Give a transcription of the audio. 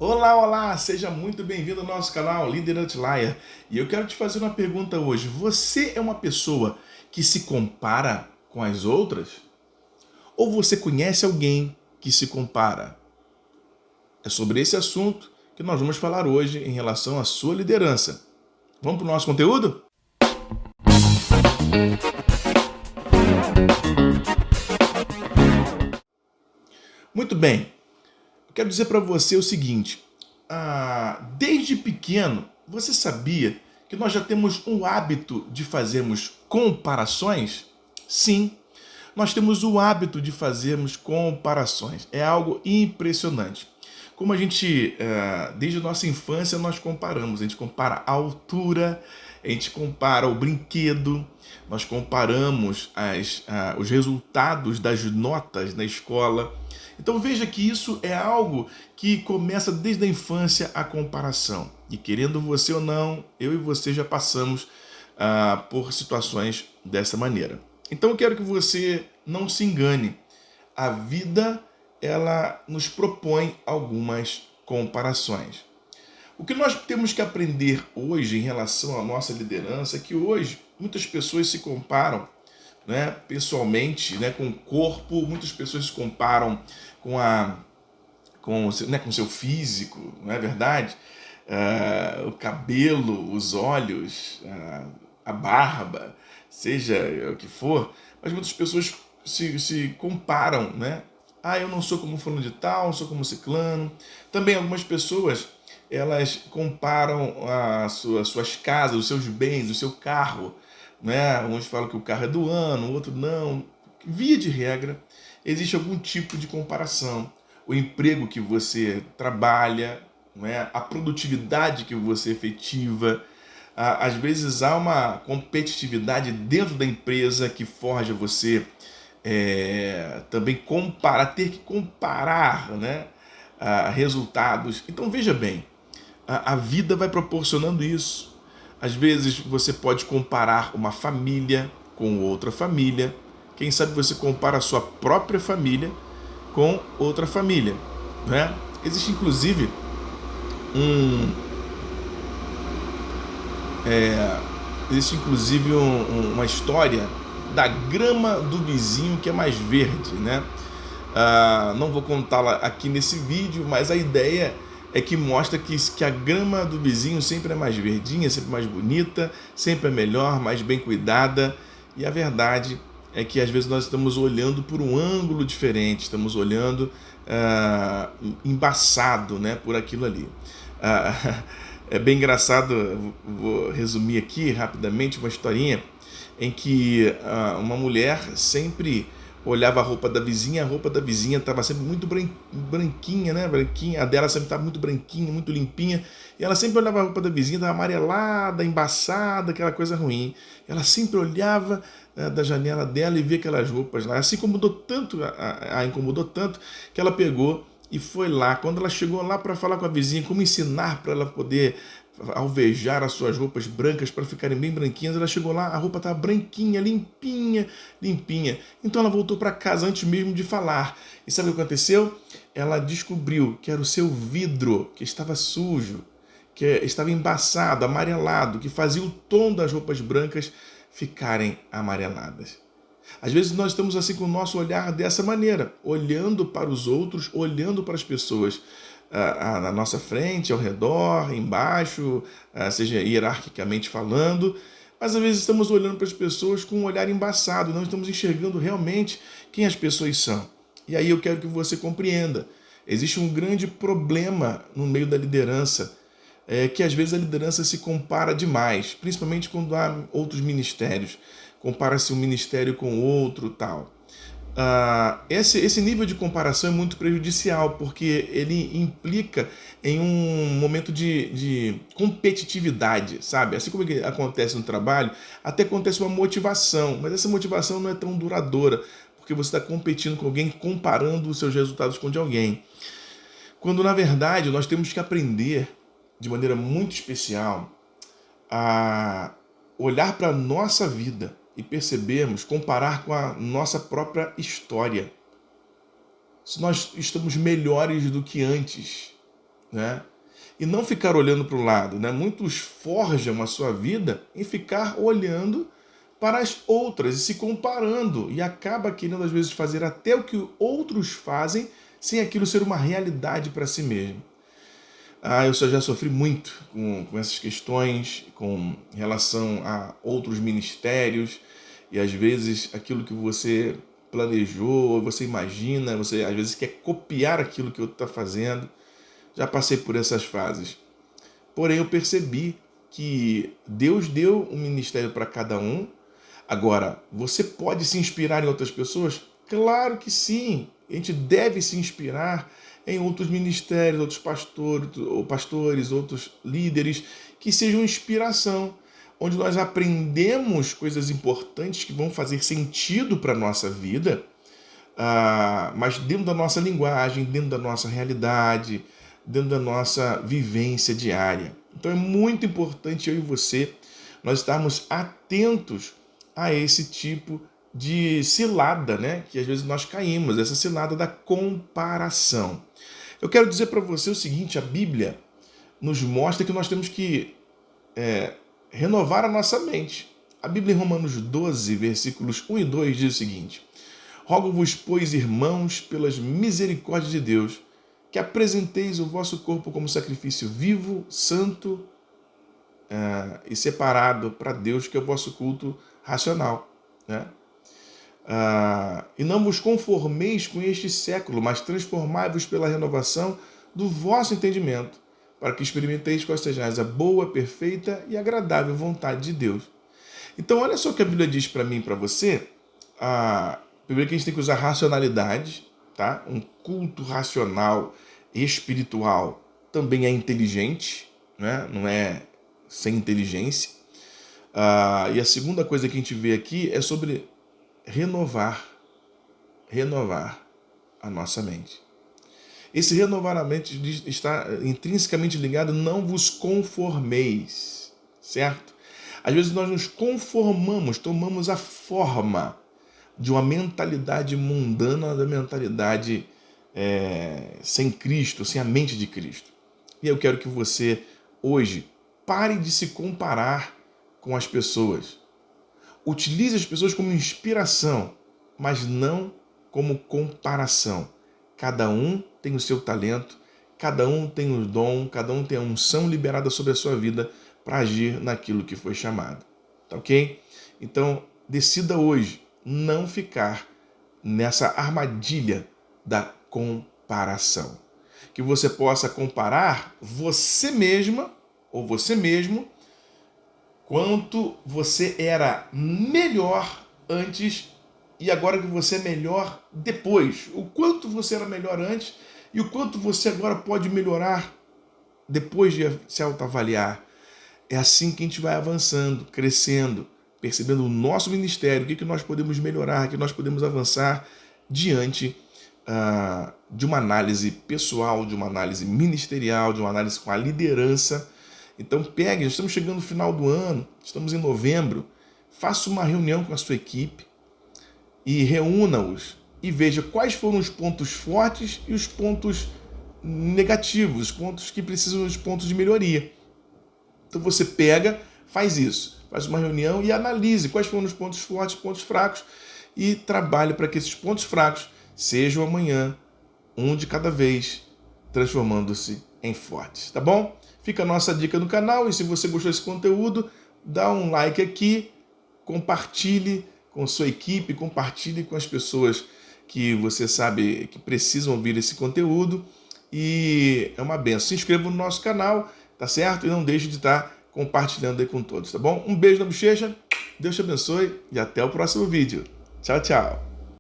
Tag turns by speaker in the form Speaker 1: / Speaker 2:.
Speaker 1: Olá, olá! Seja muito bem-vindo ao nosso canal Líder Outlier. E eu quero te fazer uma pergunta hoje. Você é uma pessoa que se compara com as outras? Ou você conhece alguém que se compara? É sobre esse assunto que nós vamos falar hoje em relação à sua liderança. Vamos para o nosso conteúdo? Muito bem. Eu quero dizer para você o seguinte. Desde pequeno, você sabia que nós já temos um hábito de fazermos comparações? Sim, nós temos o hábito de fazermos comparações. É algo impressionante. Como a gente, desde a nossa infância, nós comparamos. A gente compara a altura, a gente compara o brinquedo, nós comparamos os resultados das notas na escola. Então veja que isso é algo que começa desde a infância, a comparação. E querendo você ou não, eu e você já passamos por situações dessa maneira. Então eu quero que você não se engane. A vida, ela nos propõe algumas comparações. O que nós temos que aprender hoje em relação à nossa liderança é que hoje muitas pessoas se comparam, né, pessoalmente, né, com o corpo, muitas pessoas se comparam com com seu físico, não é verdade? O cabelo, os olhos, a barba, seja o que for, mas muitas pessoas se comparam, né? Eu não sou como fulano de tal, não sou como ciclano. Também algumas pessoas, elas comparam suas casas, os seus bens, o seu carro, né? Uns falam que o carro é do ano, o outro não. Via de regra, existe algum tipo de comparação. O emprego que você trabalha, não é? A produtividade que você efetiva. Às vezes há uma competitividade dentro da empresa que forja você também ter que comparar, né, resultados. Então veja bem, a vida vai proporcionando isso. Às vezes você pode comparar uma família com outra família. Quem sabe você compara a sua própria família com outra família, né? Existe inclusive um, uma história da grama do vizinho que é mais verde, né? Não vou contá-la aqui nesse vídeo, mas a ideia é que mostra que a grama do vizinho sempre é mais verdinha, sempre mais bonita, sempre é melhor, mais bem cuidada. E a verdade é que às vezes nós estamos olhando por um ângulo diferente, estamos olhando embaçado, né, por aquilo ali. É bem engraçado, vou resumir aqui rapidamente uma historinha em que uma mulher sempre olhava a roupa da vizinha estava sempre muito branquinha, né? Branquinha, a dela sempre estava muito branquinha, muito limpinha, e ela sempre olhava a roupa da vizinha, estava amarelada, embaçada, aquela coisa ruim. Ela sempre olhava da janela dela e via aquelas roupas lá. Assim incomodou tanto, a incomodou tanto, que ela pegou e foi lá. Quando ela chegou lá para falar com a vizinha, como ensinar para ela poder alvejar as suas roupas brancas para ficarem bem branquinhas, ela chegou lá, a roupa estava branquinha, limpinha, limpinha. Então ela voltou para casa antes mesmo de falar. E sabe o que aconteceu? Ela descobriu que era o seu vidro que estava sujo, que estava embaçado, amarelado, que fazia o tom das roupas brancas ficarem amareladas. Às vezes nós estamos assim com o nosso olhar dessa maneira, olhando para os outros, olhando para as pessoas na nossa frente, ao redor, embaixo, seja hierarquicamente falando, mas às vezes estamos olhando para as pessoas com um olhar embaçado, não estamos enxergando realmente quem as pessoas são. E aí eu quero que você compreenda, existe um grande problema no meio da liderança, que às vezes a liderança se compara demais, principalmente quando há outros ministérios. Compara-se um ministério com outro, tal. Esse nível de comparação é muito prejudicial, porque ele implica em um momento de competitividade, sabe? Assim como acontece no trabalho, até acontece uma motivação, mas essa motivação não é tão duradoura, porque você está competindo com alguém, comparando os seus resultados com o de alguém. Quando, na verdade, nós temos que aprender, de maneira muito especial, a olhar para a nossa vida e percebermos, comparar com a nossa própria história. Se nós estamos melhores do que antes, né? E não ficar olhando para o lado, né? Muitos forjam a sua vida em ficar olhando para as outras e se comparando, e acaba querendo às vezes fazer até o que outros fazem sem aquilo ser uma realidade para si mesmo. Eu já sofri muito com essas questões, com relação a outros ministérios, e às vezes aquilo que você planejou, você imagina, você às vezes quer copiar aquilo que o outro está fazendo. Já passei por essas fases. Porém, eu percebi que Deus deu um ministério para cada um. Agora, você pode se inspirar em outras pessoas? Claro que sim. A gente deve se inspirar em outros ministérios, outros pastores, outros líderes que sejam inspiração, onde nós aprendemos coisas importantes que vão fazer sentido para a nossa vida, mas dentro da nossa linguagem, dentro da nossa realidade, dentro da nossa vivência diária. Então é muito importante eu e você nós estarmos atentos a esse tipo de cilada, né? Que às vezes nós caímos, essa cilada da comparação. Eu quero dizer para você o seguinte: a Bíblia nos mostra que nós temos que renovar a nossa mente. A Bíblia em Romanos 12, versículos 1 e 2 diz o seguinte: rogo-vos, pois, irmãos, pelas misericórdias de Deus, que apresenteis o vosso corpo como sacrifício vivo, santo e separado para Deus, que é o vosso culto racional, né? E não vos conformeis com este século, mas transformai-vos pela renovação do vosso entendimento, para que experimenteis qual seja a boa, perfeita e agradável vontade de Deus. Então, olha só o que a Bíblia diz para mim e para você. Primeiro que a gente tem que usar racionalidade, tá? Um culto racional e espiritual também é inteligente, né? Não é sem inteligência. E a segunda coisa que a gente vê aqui é sobre renovar a nossa mente. Esse renovar a mente está intrinsecamente ligado, não vos conformeis, certo? Às vezes nós nos conformamos, tomamos a forma de uma mentalidade mundana, da mentalidade sem Cristo, sem a mente de Cristo. E eu quero que você, hoje, pare de se comparar com as pessoas. Utilize as pessoas como inspiração, mas não como comparação. Cada um tem o seu talento, cada um tem o dom, cada um tem a unção liberada sobre a sua vida para agir naquilo que foi chamado. Tá ok? Então, decida hoje não ficar nessa armadilha da comparação. Que você possa comparar você mesma ou você mesmo quanto você era melhor antes e agora que você é melhor depois. O quanto você era melhor antes e o quanto você agora pode melhorar depois de se autoavaliar. É assim que a gente vai avançando, crescendo, percebendo o nosso ministério, o que nós podemos melhorar, o que nós podemos avançar diante de uma análise pessoal, de uma análise ministerial, de uma análise com a liderança. Então pegue, nós estamos chegando no final do ano, estamos em novembro, faça uma reunião com a sua equipe e reúna-os e veja quais foram os pontos fortes e os pontos negativos, os pontos que precisam dos pontos de melhoria. Então você pega, faz isso, faz uma reunião e analise quais foram os pontos fortes, pontos fracos e trabalhe para que esses pontos fracos sejam amanhã um de cada vez, transformando-se em fortes, tá bom? Fica a nossa dica no canal e se você gostou desse conteúdo, dá um like aqui, compartilhe com sua equipe, compartilhe com as pessoas que você sabe que precisam ouvir esse conteúdo e é uma benção. Se inscreva no nosso canal, tá certo? E não deixe de estar compartilhando aí com todos, tá bom? Um beijo na bochecha, Deus te abençoe e até o próximo vídeo. Tchau, tchau!